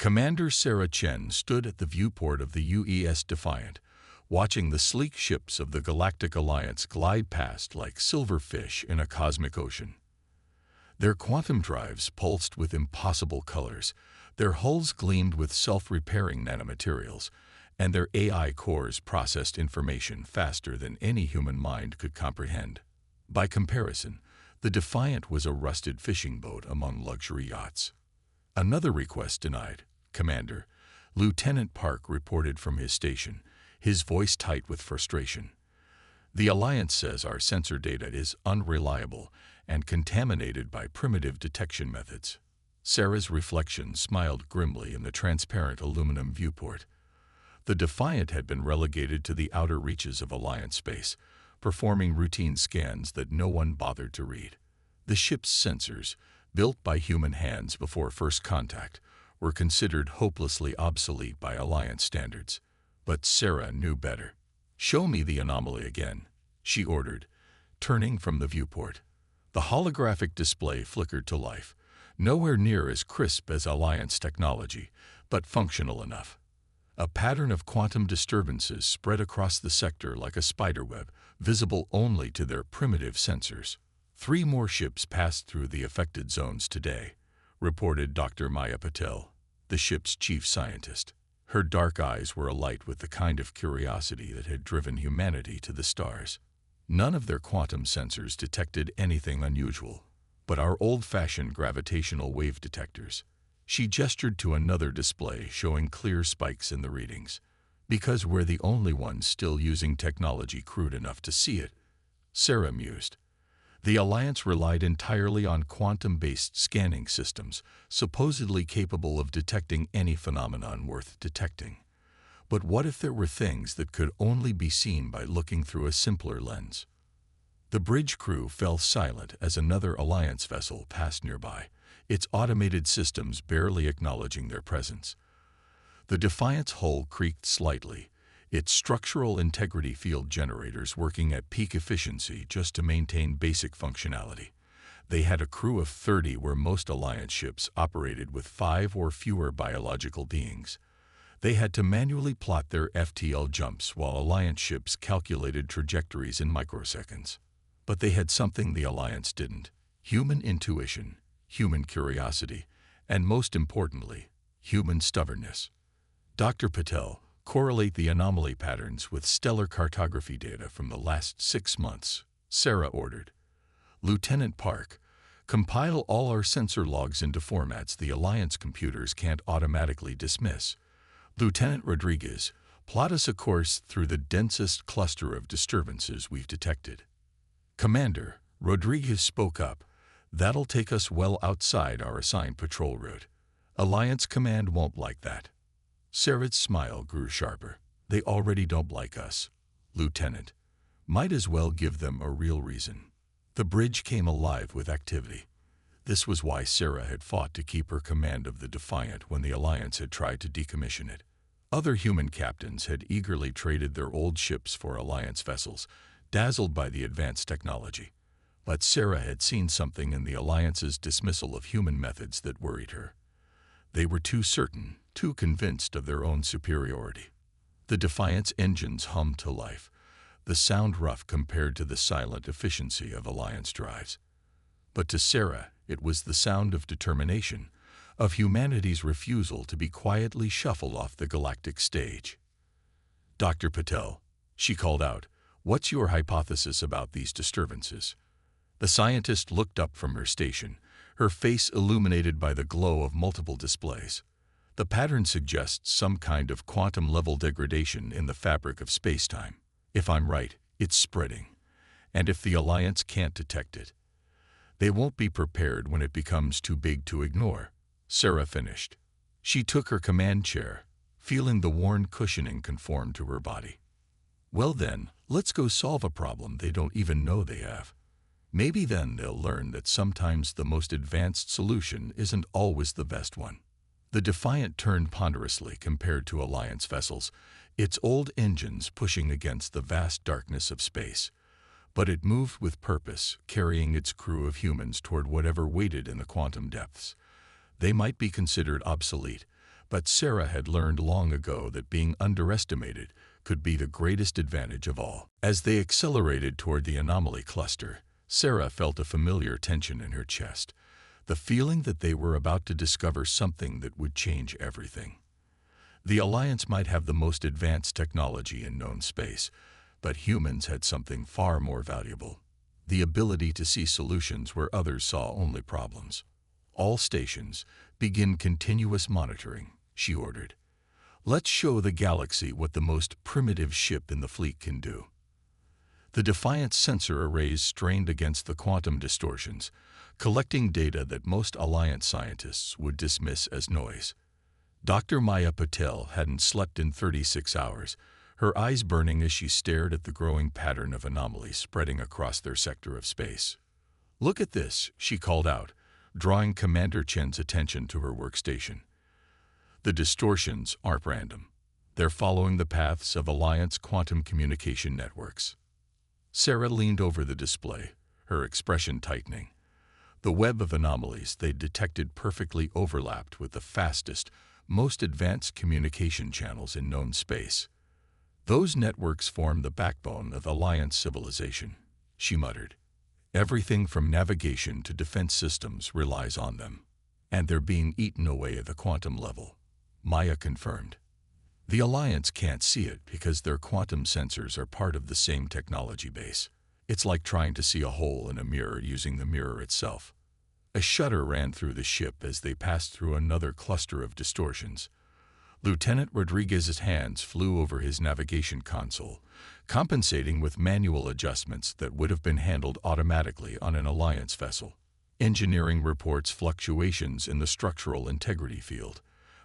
Commander Sarah Chen stood at the viewport of the UES Defiant, watching the sleek ships of the Galactic Alliance glide past like silverfish in a cosmic ocean. Their quantum drives pulsed with impossible colors, their hulls gleamed with self-repairing nanomaterials, and their AI cores processed information faster than any human mind could comprehend. By comparison, the Defiant was a rusted fishing boat among luxury yachts. "Another request denied, Commander," Lieutenant Park reported from his station, his voice tight with frustration. "The Alliance says our sensor data is unreliable and contaminated by primitive detection methods." Sarah's reflection smiled grimly in the transparent aluminum viewport. The Defiant had been relegated to the outer reaches of Alliance space, performing routine scans that no one bothered to read. The ship's sensors, built by human hands before first contact, were considered hopelessly obsolete by Alliance standards. But Sarah knew better. "Show me the anomaly again," she ordered, turning from the viewport. The holographic display flickered to life, nowhere near as crisp as Alliance technology, but functional enough. A pattern of quantum disturbances spread across the sector like a spiderweb, visible only to their primitive sensors. "3 more ships passed through the affected zones today," reported Dr. Maya Patel, the ship's chief scientist. Her dark eyes were alight with the kind of curiosity that had driven humanity to the stars. "None of their quantum sensors detected anything unusual, but our old-fashioned gravitational wave detectors." She gestured to another display showing clear spikes in the readings. "Because we're the only ones still using technology crude enough to see it," Sarah mused. The Alliance relied entirely on quantum-based scanning systems, supposedly capable of detecting any phenomenon worth detecting. But what if there were things that could only be seen by looking through a simpler lens? The bridge crew fell silent as another Alliance vessel passed nearby, its automated systems barely acknowledging their presence. The Defiant's hull creaked slightly, its structural integrity field generators working at peak efficiency just to maintain basic functionality. They had a crew of 30 where most Alliance ships operated with 5 or fewer biological beings. They had to manually plot their FTL jumps while Alliance ships calculated trajectories in microseconds. But they had something the Alliance didn't: human intuition, human curiosity, and most importantly, human stubbornness. "Dr. Patel, correlate the anomaly patterns with stellar cartography data from the last 6 months," Sarah ordered. "Lieutenant Park, compile all our sensor logs into formats the Alliance computers can't automatically dismiss. Lieutenant Rodriguez, plot us a course through the densest cluster of disturbances we've detected." "Commander," Rodriguez spoke up, "that'll take us well outside our assigned patrol route. Alliance Command won't like that." Sarah's smile grew sharper. "They already don't like us, Lieutenant. Might as well give them a real reason." The bridge came alive with activity. This was why Sarah had fought to keep her command of the Defiant when the Alliance had tried to decommission it. Other human captains had eagerly traded their old ships for Alliance vessels, dazzled by the advanced technology. But Sarah had seen something in the Alliance's dismissal of human methods that worried her. They were too certain, too convinced of their own superiority. The Defiant's engines hummed to life, the sound rough compared to the silent efficiency of Alliance drives. But to Sarah, it was the sound of determination, of humanity's refusal to be quietly shuffled off the galactic stage. "Dr. Patel," she called out, "what's your hypothesis about these disturbances?" The scientist looked up from her station, her face illuminated by the glow of multiple displays. "The pattern suggests some kind of quantum-level degradation in the fabric of spacetime. If I'm right, it's spreading. And if the Alliance can't detect it, they won't be prepared when it becomes too big to ignore," Sarah finished. She took her command chair, feeling the worn cushioning conform to her body. "Well then, let's go solve a problem they don't even know they have. Maybe then they'll learn that sometimes the most advanced solution isn't always the best one." The Defiant turned ponderously compared to Alliance vessels, its old engines pushing against the vast darkness of space. But it moved with purpose, carrying its crew of humans toward whatever waited in the quantum depths. They might be considered obsolete, But Sarah had learned long ago that being underestimated could be the greatest advantage of all. As they accelerated toward the anomaly cluster, Sarah felt a familiar tension in her chest, the feeling that they were about to discover something that would change everything. The Alliance might have the most advanced technology in known space, but humans had something far more valuable: the ability to see solutions where others saw only problems. All stations, begin continuous monitoring, she ordered. Let's show the galaxy what the most primitive ship in the fleet can do. The Defiant's sensor arrays strained against the quantum distortions, collecting data that most Alliance scientists would dismiss as noise. Dr. Maya Patel hadn't slept in 36 hours, her eyes burning as she stared at the growing pattern of anomalies spreading across their sector of space. "Look at this," she called out, drawing Commander Chen's attention to her workstation. "The distortions aren't random. They're following the paths of Alliance quantum communication networks." Sarah leaned over the display, her expression tightening. The web of anomalies they detected perfectly overlapped with the fastest, most advanced communication channels in known space. "Those networks form the backbone of Alliance civilization," she muttered. "Everything from navigation to defense systems relies on them. And they're being eaten away at the quantum level," Maya confirmed. "The Alliance can't see it because their quantum sensors are part of the same technology base. It's like trying to see a hole in a mirror using the mirror itself." A shudder ran through the ship as they passed through another cluster of distortions. Lieutenant Rodriguez's hands flew over his navigation console, compensating with manual adjustments that would have been handled automatically on an Alliance vessel. "Engineering reports fluctuations in the structural integrity field,"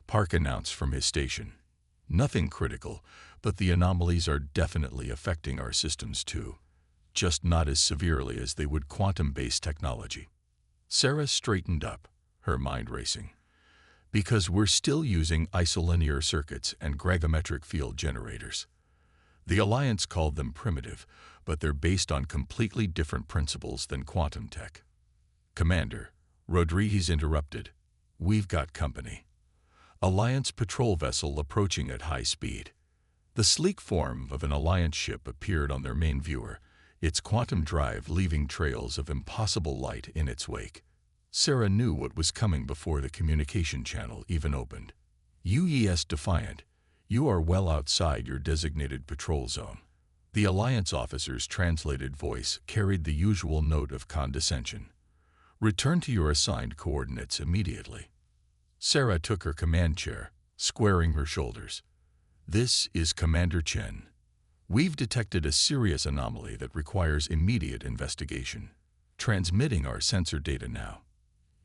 Park announced from his station. "Nothing critical, but the anomalies are definitely affecting our systems too. Just not as severely as they would quantum-based technology." Sarah straightened up, her mind racing. "Because we're still using isolinear circuits and gravimetric field generators. The Alliance called them primitive, but they're based on completely different principles than quantum tech." "Commander," Rodriguez interrupted, "we've got company." Alliance patrol vessel approaching at high speed. The sleek form of an Alliance ship appeared on their main viewer, its quantum drive leaving trails of impossible light in its wake. Sarah knew what was coming before the communication channel even opened. "UES Defiant, you are well outside your designated patrol zone." The Alliance officer's translated voice carried the usual note of condescension. "Return to your assigned coordinates immediately." Sarah took her command chair, squaring her shoulders. "This is Commander Chen. We've detected a serious anomaly that requires immediate investigation. Transmitting our sensor data now."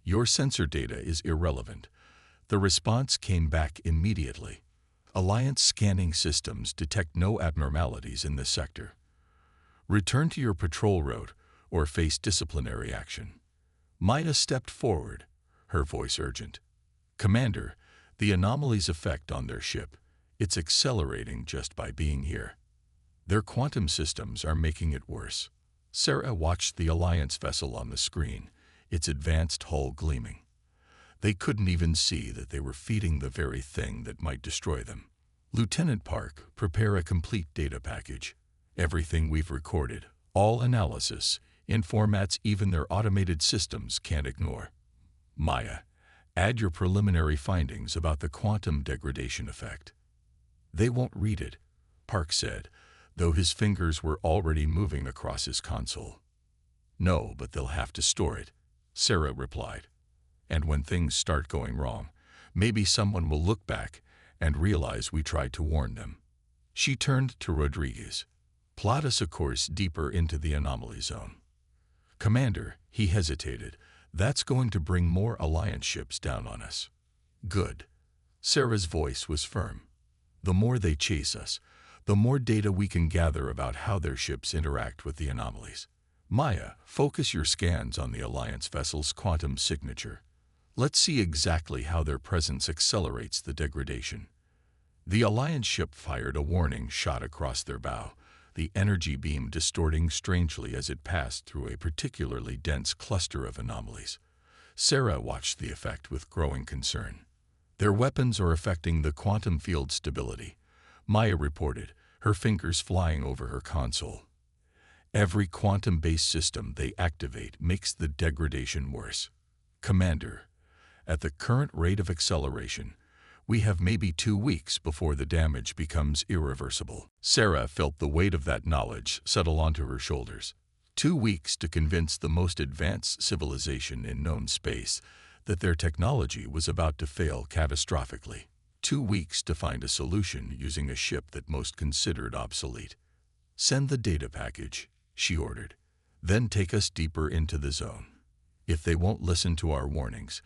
"Your sensor data is irrelevant." The response came back immediately. "Alliance scanning systems detect no abnormalities in this sector. Return to your patrol route or face disciplinary action." Maya stepped forward, her voice urgent. "Commander, the anomaly's effect on their ship, it's accelerating just by being here. Their quantum systems are making it worse." Sarah watched the Alliance vessel on the screen, its advanced hull gleaming. They couldn't even see that they were feeding the very thing that might destroy them. "Lieutenant Park, prepare a complete data package. Everything we've recorded, all analysis, in formats even their automated systems can't ignore. Maya, add your preliminary findings about the quantum degradation effect." "They won't read it," Park said, though his fingers were already moving across his console. "No, but they'll have to store it," Sarah replied. "And when things start going wrong, maybe someone will look back and realize we tried to warn them." She turned to Rodriguez. "Plot us a course deeper into the anomaly zone." "Commander," he hesitated, "that's going to bring more Alliance ships down on us." "Good." Sarah's voice was firm. "The more they chase us, the more data we can gather about how their ships interact with the anomalies. Maya, focus your scans on the Alliance vessel's quantum signature. Let's see exactly how their presence accelerates the degradation." The Alliance ship fired a warning shot across their bow, the energy beam distorting strangely as it passed through a particularly dense cluster of anomalies. Sarah watched the effect with growing concern. Their weapons are affecting the quantum field stability, Maya reported, her fingers flying over her console. Every quantum-based system they activate makes the degradation worse. Commander, at the current rate of acceleration, we have maybe 2 weeks before the damage becomes irreversible. Sarah felt the weight of that knowledge settle onto her shoulders. 2 weeks to convince the most advanced civilization in known space that their technology was about to fail catastrophically. 2 weeks to find a solution using a ship that most considered obsolete. Send the data package, she ordered. Then take us deeper into the zone. If they won't listen to our warnings,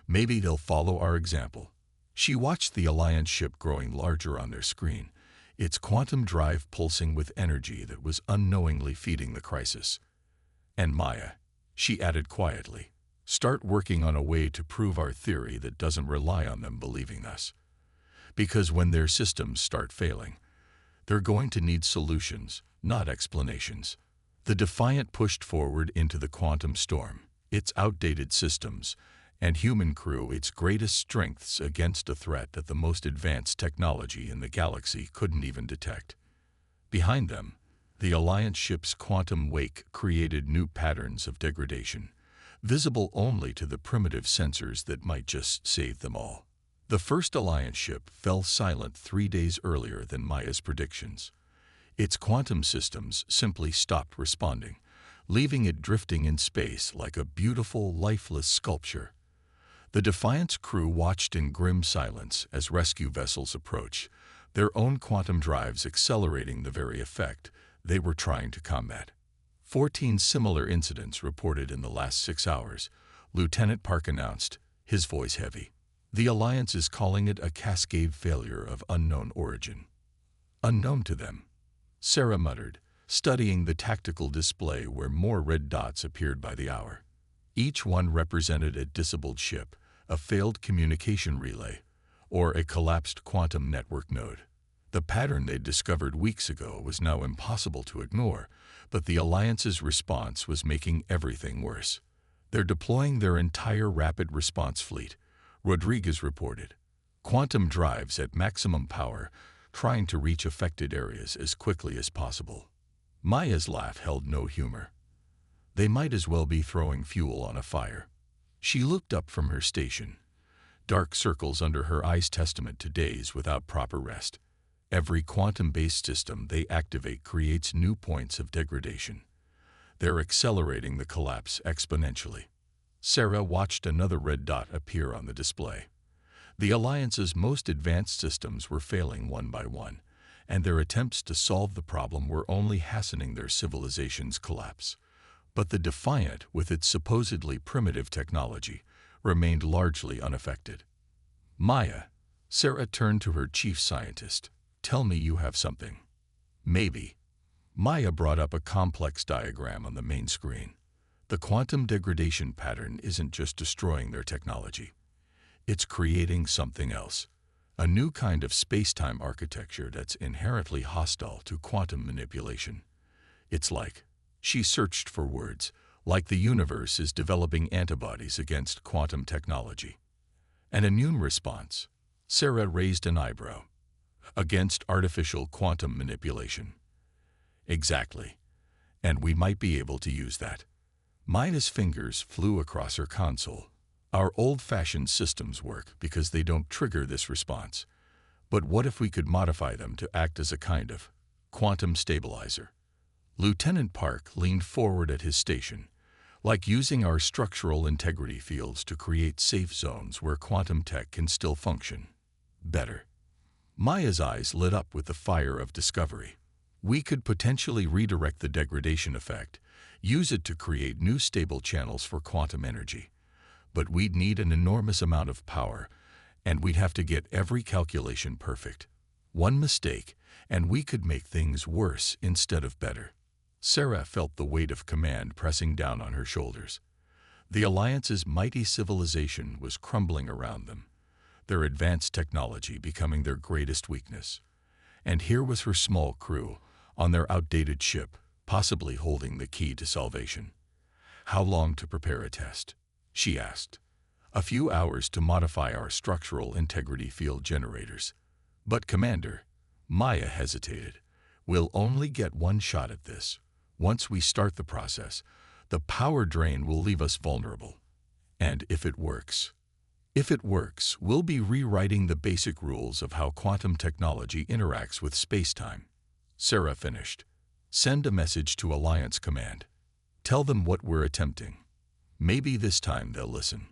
maybe they'll follow our example. She watched the Alliance ship growing larger on their screen, its quantum drive pulsing with energy that was unknowingly feeding the crisis. And Maya, she added quietly, start working on a way to prove our theory that doesn't rely on them believing us. Because when their systems start failing, they're going to need solutions, not explanations. The Defiant pushed forward into the quantum storm, its outdated systems, and human crew its greatest strengths against a threat that the most advanced technology in the galaxy couldn't even detect. Behind them, the Alliance ship's quantum wake created new patterns of degradation, visible only to the primitive sensors that might just save them all. The first Alliance ship fell silent 3 days earlier than Maya's predictions. Its quantum systems simply stopped responding, leaving it drifting in space like a beautiful, lifeless sculpture. The Defiant's crew watched in grim silence as rescue vessels approached, their own quantum drives accelerating the very effect they were trying to combat. 14 similar incidents reported in the last 6 hours, Lieutenant Park announced, his voice heavy. The Alliance is calling it a cascade failure of unknown origin. Unknown to them, Sarah muttered, studying the tactical display where more red dots appeared by the hour. Each one represented a disabled ship, a failed communication relay, or a collapsed quantum network node. The pattern they'd discovered weeks ago was now impossible to ignore, but the Alliance's response was making everything worse. They're deploying their entire rapid response fleet, Rodriguez reported. Quantum drives at maximum power, trying to reach affected areas as quickly as possible. Maya's laugh held no humor. They might as well be throwing fuel on a fire. She looked up from her station. Dark circles under her eyes testament to days without proper rest. Every quantum-based system they activate creates new points of degradation. They're accelerating the collapse exponentially. Sarah watched another red dot appear on the display. The Alliance's most advanced systems were failing one by one, and their attempts to solve the problem were only hastening their civilization's collapse. But the Defiant, with its supposedly primitive technology, remained largely unaffected. Maya, Sarah turned to her chief scientist. Tell me you have something. Maybe. Maya brought up a complex diagram on the main screen. The quantum degradation pattern isn't just destroying their technology. It's creating something else. A new kind of space-time architecture that's inherently hostile to quantum manipulation. It's like, she searched for words, like the universe is developing antibodies against quantum technology. An immune response. Sarah raised an eyebrow. Against artificial quantum manipulation. Exactly. And we might be able to use that. Maya's fingers flew across her console. Our old-fashioned systems work because they don't trigger this response. But what if we could modify them to act as a kind of quantum stabilizer? Lieutenant Park leaned forward at his station, like using our structural integrity fields to create safe zones where quantum tech can still function. Better. Maya's eyes lit up with the fire of discovery. We could potentially redirect the degradation effect, use it to create new stable channels for quantum energy. But we'd need an enormous amount of power, and we'd have to get every calculation perfect. One mistake, and we could make things worse instead of better. Sarah felt the weight of command pressing down on her shoulders. The Alliance's mighty civilization was crumbling around them, their advanced technology becoming their greatest weakness. And here was her small crew, on their outdated ship, possibly holding the key to salvation. How long to prepare a test? She asked. A few hours to modify our structural integrity field generators. But Commander, Maya hesitated. We'll only get one shot at this. Once we start the process, the power drain will leave us vulnerable. And if it works, we'll be rewriting the basic rules of how quantum technology interacts with space-time. Sarah finished. Send a message to Alliance Command. Tell them what we're attempting. Maybe this time they'll listen.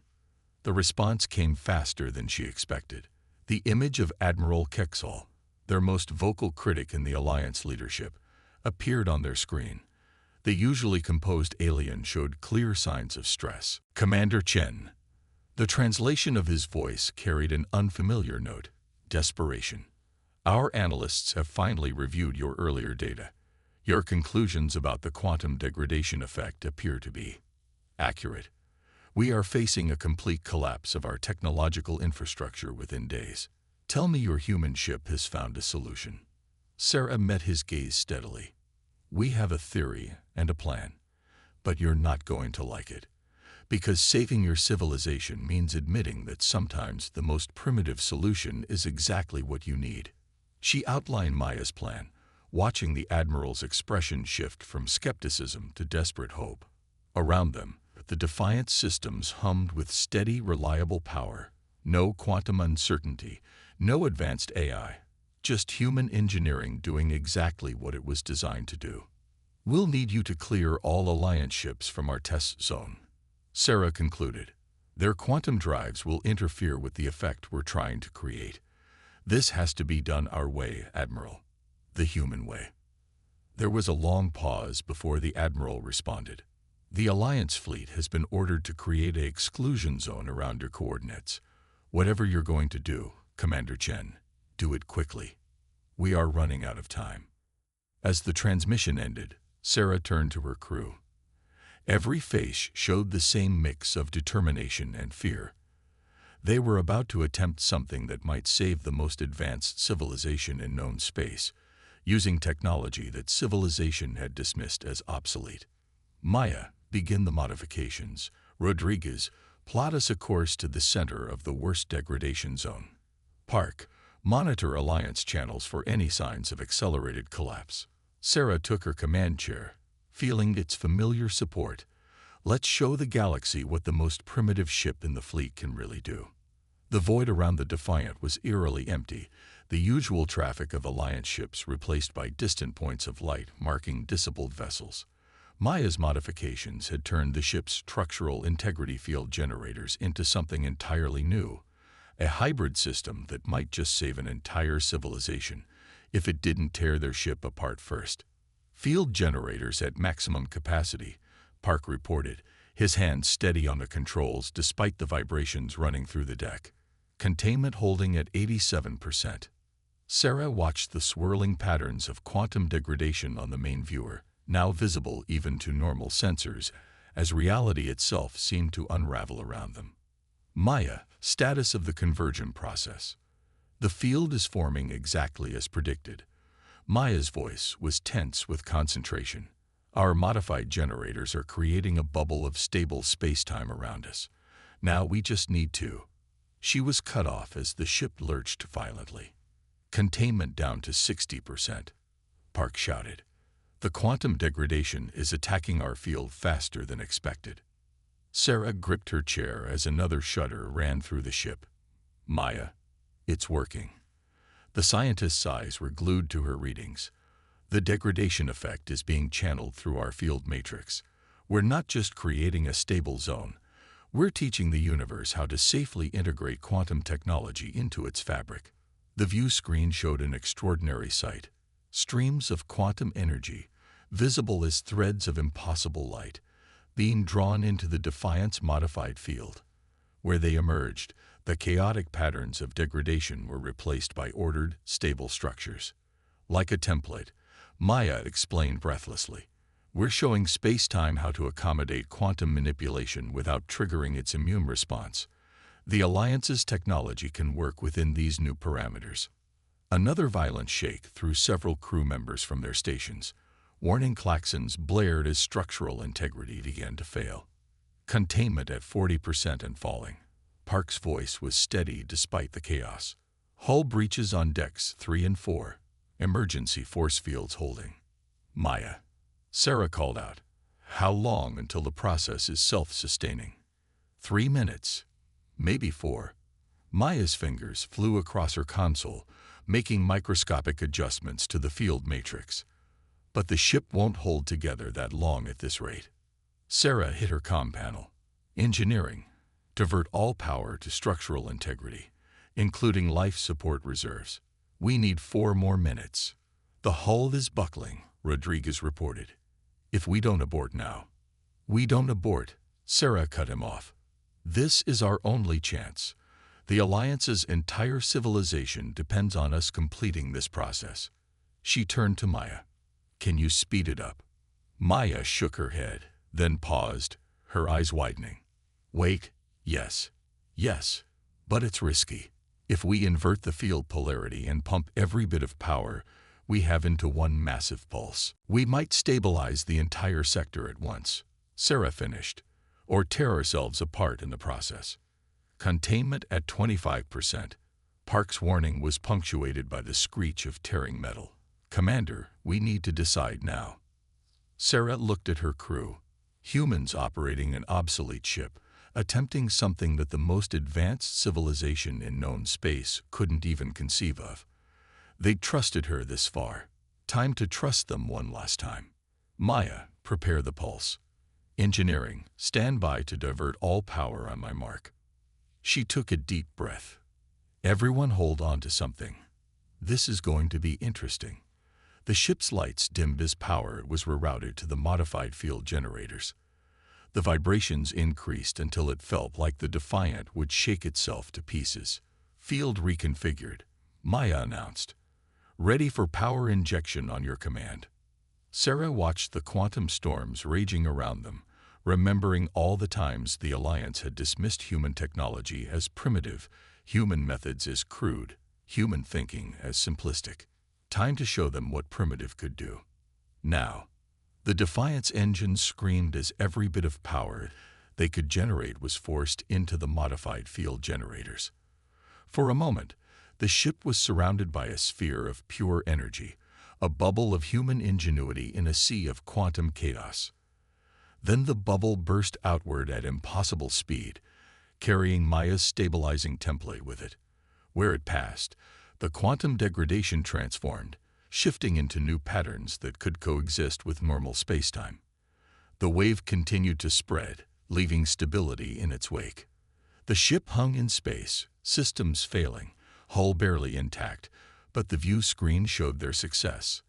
The response came faster than she expected. The image of Admiral Kexal, their most vocal critic in the Alliance leadership, appeared on their screen. The usually composed alien showed clear signs of stress. Commander Chen. The translation of his voice carried an unfamiliar note, desperation. Our analysts have finally reviewed your earlier data. Your conclusions about the quantum degradation effect appear to be accurate. We are facing a complete collapse of our technological infrastructure within days. Tell me your human ship has found a solution. Sarah met his gaze steadily. We have a theory and a plan, but you're not going to like it. Because saving your civilization means admitting that sometimes the most primitive solution is exactly what you need. She outlined Maya's plan, watching the Admiral's expression shift from skepticism to desperate hope. Around them, the Defiant systems hummed with steady, reliable power. No quantum uncertainty, no advanced AI, just human engineering doing exactly what it was designed to do. We'll need you to clear all Alliance ships from our test zone, Sarah concluded. Their quantum drives will interfere with the effect we're trying to create. This has to be done our way, Admiral. The human way. There was a long pause before the Admiral responded. The Alliance fleet has been ordered to create an exclusion zone around your coordinates. Whatever you're going to do, Commander Chen, do it quickly. We are running out of time. As the transmission ended, Sarah turned to her crew. Every face showed the same mix of determination and fear. They were about to attempt something that might save the most advanced civilization in known space, using technology that civilization had dismissed as obsolete. Maya, begin the modifications. Rodriguez, plot us a course to the center of the worst degradation zone. Park, monitor Alliance channels for any signs of accelerated collapse. Sarah took her command chair, feeling its familiar support. Let's show the galaxy what the most primitive ship in the fleet can really do. The void around the Defiant was eerily empty, the usual traffic of Alliance ships replaced by distant points of light marking disabled vessels. Maya's modifications had turned the ship's structural integrity field generators into something entirely new, a hybrid system that might just save an entire civilization if it didn't tear their ship apart first. Field generators at maximum capacity, Park reported, his hand steady on the controls despite the vibrations running through the deck. Containment holding at 87%. Sarah watched the swirling patterns of quantum degradation on the main viewer, now visible even to normal sensors, as reality itself seemed to unravel around them. Maya, status of the convergent process. The field is forming exactly as predicted. Maya's voice was tense with concentration. Our modified generators are creating a bubble of stable space-time around us. Now we just need to. She was cut off as the ship lurched violently. Containment down to 60%. Park shouted. The quantum degradation is attacking our field faster than expected. Sarah gripped her chair as another shudder ran through the ship. Maya, it's working. The scientist's eyes were glued to her readings. The degradation effect is being channeled through our field matrix. We're not just creating a stable zone. We're teaching the universe how to safely integrate quantum technology into its fabric. The view screen showed an extraordinary sight. Streams of quantum energy, visible as threads of impossible light, being drawn into the Defiant's modified field. Where they emerged, the chaotic patterns of degradation were replaced by ordered, stable structures. Like a template, Maya explained breathlessly. We're showing space-time how to accommodate quantum manipulation without triggering its immune response. The Alliance's technology can work within these new parameters. Another violent shake threw several crew members from their stations. Warning klaxons blared as structural integrity began to fail. Containment at 40% and falling. Park's voice was steady despite the chaos. "Hull breaches on decks 3 and 4. Emergency force fields holding." "Maya," Sarah called out. "How long until the process is self-sustaining?" 3 minutes. Maybe 4. Maya's fingers flew across her console, making microscopic adjustments to the field matrix. "But the ship won't hold together that long at this rate." Sarah hit her comm panel. "Engineering. Divert all power to structural integrity, including life support reserves. We need 4 more minutes." "The hull is buckling," Rodriguez reported. "If we don't abort now." "We don't abort," Sarah cut him off. "This is our only chance. The Alliance's entire civilization depends on us completing this process." She turned to Maya. "Can you speed it up?" Maya shook her head, then paused, her eyes widening. "Wait, yes. Yes, but it's risky. If we invert the field polarity and pump every bit of power we have into one massive pulse, we might stabilize the entire sector at once," Sarah finished, "or tear ourselves apart in the process. Containment at 25%. Park's warning was punctuated by the screech of tearing metal. "Commander, we need to decide now." Sarah looked at her crew. Humans operating an obsolete ship, attempting something that the most advanced civilization in known space couldn't even conceive of. They'd trusted her this far. Time to trust them one last time. "Maya, prepare the pulse. Engineering, stand by to divert all power on my mark." She took a deep breath. "Everyone hold on to something. This is going to be interesting." The ship's lights dimmed as power was rerouted to the modified field generators. The vibrations increased until it felt like the Defiant would shake itself to pieces. "Field reconfigured," Maya announced. "Ready for power injection on your command." Sarah watched the quantum storms raging around them, remembering all the times the Alliance had dismissed human technology as primitive, human methods as crude, human thinking as simplistic. Time to show them what primitive could do. Now, the Defiant's engines screamed as every bit of power they could generate was forced into the modified field generators. For a moment, the ship was surrounded by a sphere of pure energy, a bubble of human ingenuity in a sea of quantum chaos. Then the bubble burst outward at impossible speed, carrying Maya's stabilizing template with it. Where it passed, the quantum degradation transformed, shifting into new patterns that could coexist with normal spacetime. The wave continued to spread, leaving stability in its wake. The ship hung in space, systems failing, hull barely intact, but the view screen showed their success.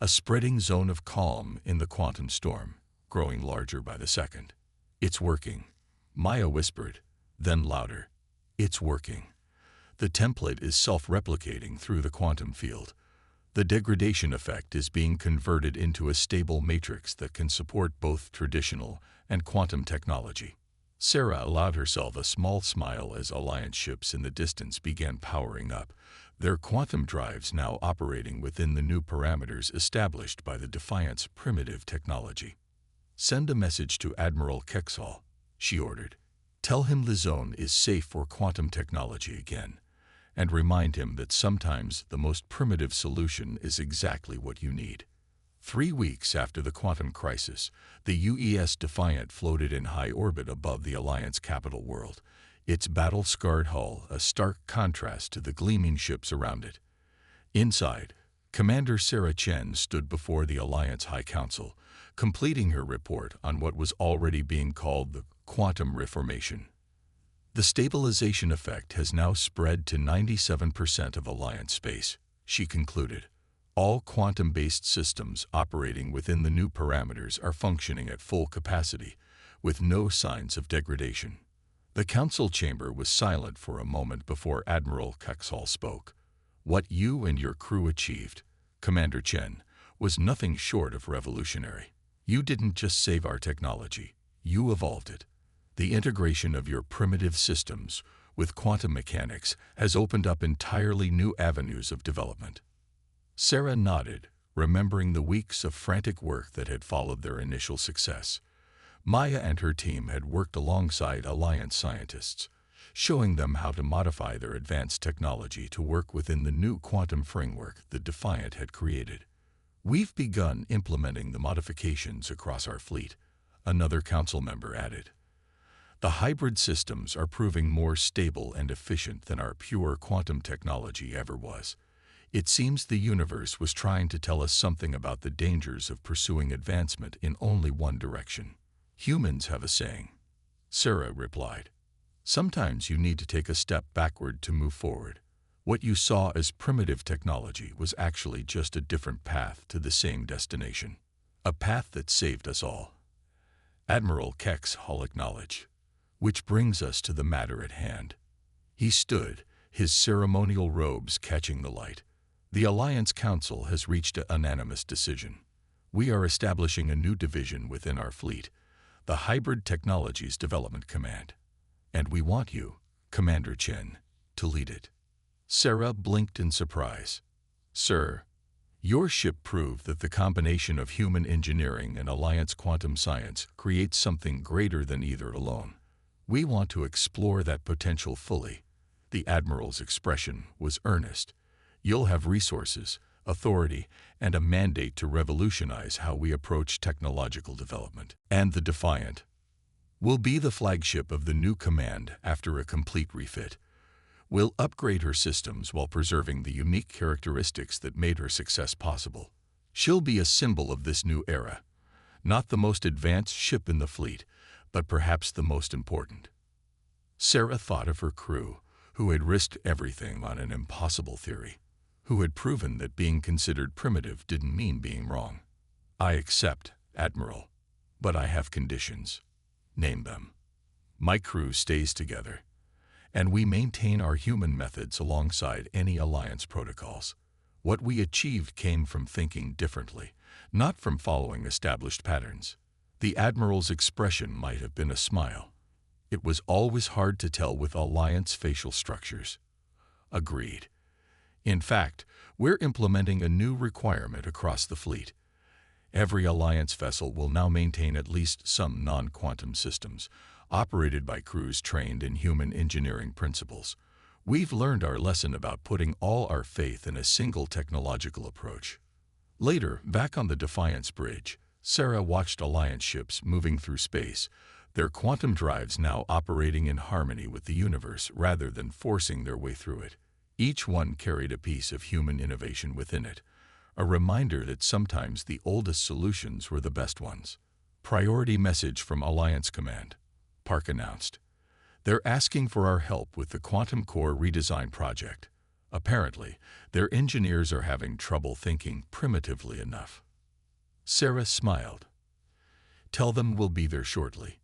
A spreading zone of calm in the quantum storm, growing larger by the second. "It's working," Maya whispered, then louder. "It's working. The template is self-replicating through the quantum field. The degradation effect is being converted into a stable matrix that can support both traditional and quantum technology." Sarah allowed herself a small smile as Alliance ships in the distance began powering up, their quantum drives now operating within the new parameters established by the Defiant's primitive technology. "Send a message to Admiral Kexall," she ordered. "Tell him the zone is safe for quantum technology again, and remind him that sometimes the most primitive solution is exactly what you need." 3 weeks after the quantum crisis, the UES Defiant floated in high orbit above the Alliance capital world, its battle-scarred hull a stark contrast to the gleaming ships around it. Inside, Commander Sarah Chen stood before the Alliance High Council, completing her report on what was already being called the quantum reformation. "The stabilization effect has now spread to 97% of Alliance space," she concluded. "All quantum-based systems operating within the new parameters are functioning at full capacity, with no signs of degradation." The council chamber was silent for a moment before Admiral Kexall spoke. "What you and your crew achieved, Commander Chen, was nothing short of revolutionary. You didn't just save our technology, you evolved it. The integration of your primitive systems with quantum mechanics has opened up entirely new avenues of development." Sarah nodded, remembering the weeks of frantic work that had followed their initial success. Maya and her team had worked alongside Alliance scientists, showing them how to modify their advanced technology to work within the new quantum framework the Defiant had created. "We've begun implementing the modifications across our fleet," another council member added. "The hybrid systems are proving more stable and efficient than our pure quantum technology ever was. It seems the universe was trying to tell us something about the dangers of pursuing advancement in only one direction." "Humans have a saying," Sarah replied. "Sometimes you need to take a step backward to move forward. What you saw as primitive technology was actually just a different path to the same destination. A path that saved us all." Admiral Kex Hall acknowledged. "Which brings us to the matter at hand." He stood, his ceremonial robes catching the light. "The Alliance Council has reached an unanimous decision. We are establishing a new division within our fleet, the Hybrid Technologies Development Command. And we want you, Commander Chen, to lead it." Sarah blinked in surprise. "Sir, your ship proved that the combination of human engineering and Alliance quantum science creates something greater than either alone. We want to explore that potential fully." The Admiral's expression was earnest. "You'll have resources, authority, and a mandate to revolutionize how we approach technological development. And the Defiant will be the flagship of the new command after a complete refit. We'll upgrade her systems while preserving the unique characteristics that made her success possible. She'll be a symbol of this new era. Not the most advanced ship in the fleet, but perhaps the most important." Sarah thought of her crew, who had risked everything on an impossible theory, who had proven that being considered primitive didn't mean being wrong. "I accept, Admiral, but I have conditions." "Name them." "My crew stays together, and we maintain our human methods alongside any Alliance protocols. What we achieved came from thinking differently, not from following established patterns." The Admiral's expression might have been a smile. "It was always hard to tell with Alliance facial structures." "Agreed. In fact, we're implementing a new requirement across the fleet. Every Alliance vessel will now maintain at least some non-quantum systems, operated by crews trained in human engineering principles. We've learned our lesson about putting all our faith in a single technological approach." Later, back on the Defiance bridge, Sarah watched Alliance ships moving through space, their quantum drives now operating in harmony with the universe rather than forcing their way through it. Each one carried a piece of human innovation within it, a reminder that sometimes the oldest solutions were the best ones. "Priority message from Alliance Command," Park announced. "They're asking for our help with the Quantum Core redesign project. Apparently, their engineers are having trouble thinking primitively enough." Sarah smiled. "Tell them we'll be there shortly."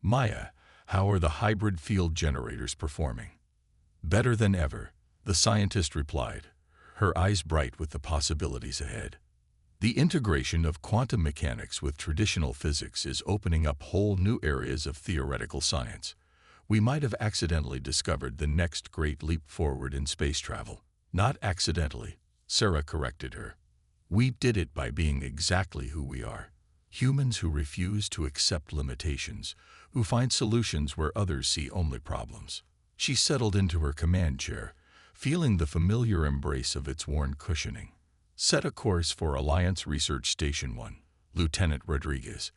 "Maya, how are the hybrid field generators performing?" "Better than ever," the scientist replied, her eyes bright with the possibilities ahead. "The integration of quantum mechanics with traditional physics is opening up whole new areas of theoretical science. We might have accidentally discovered the next great leap forward in space travel." "Not accidentally," Sarah corrected her. "We did it by being exactly who we are. Humans who refuse to accept limitations, who find solutions where others see only problems." She settled into her command chair, feeling the familiar embrace of its worn cushioning. "Set a course for Alliance Research Station 1, Lieutenant Rodriguez.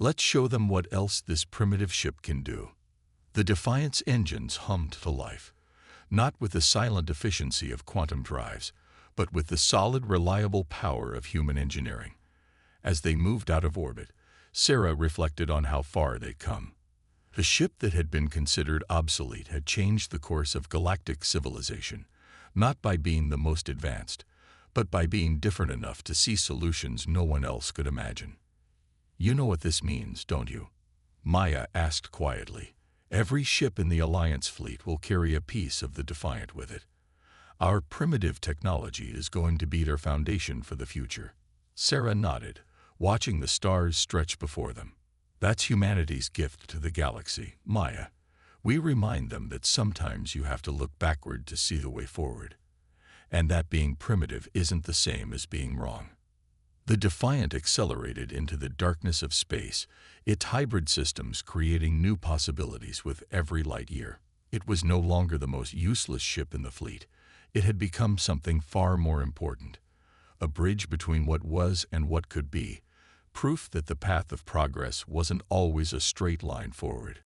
Let's show them what else this primitive ship can do." The Defiant's engines hummed to life, not with the silent efficiency of quantum drives, but with the solid, reliable power of human engineering. As they moved out of orbit, Sarah reflected on how far they'd come. The ship that had been considered obsolete had changed the course of galactic civilization, not by being the most advanced, but by being different enough to see solutions no one else could imagine. "You know what this means, don't you?" Maya asked quietly. "Every ship in the Alliance fleet will carry a piece of the Defiant with it. Our primitive technology is going to be their foundation for the future." Sarah nodded, watching the stars stretch before them. "That's humanity's gift to the galaxy, Maya. We remind them that sometimes you have to look backward to see the way forward, and that being primitive isn't the same as being wrong." The Defiant accelerated into the darkness of space, its hybrid systems creating new possibilities with every light year. It was no longer the most useless ship in the fleet. It had become something far more important, a bridge between what was and what could be, proof that the path of progress wasn't always a straight line forward.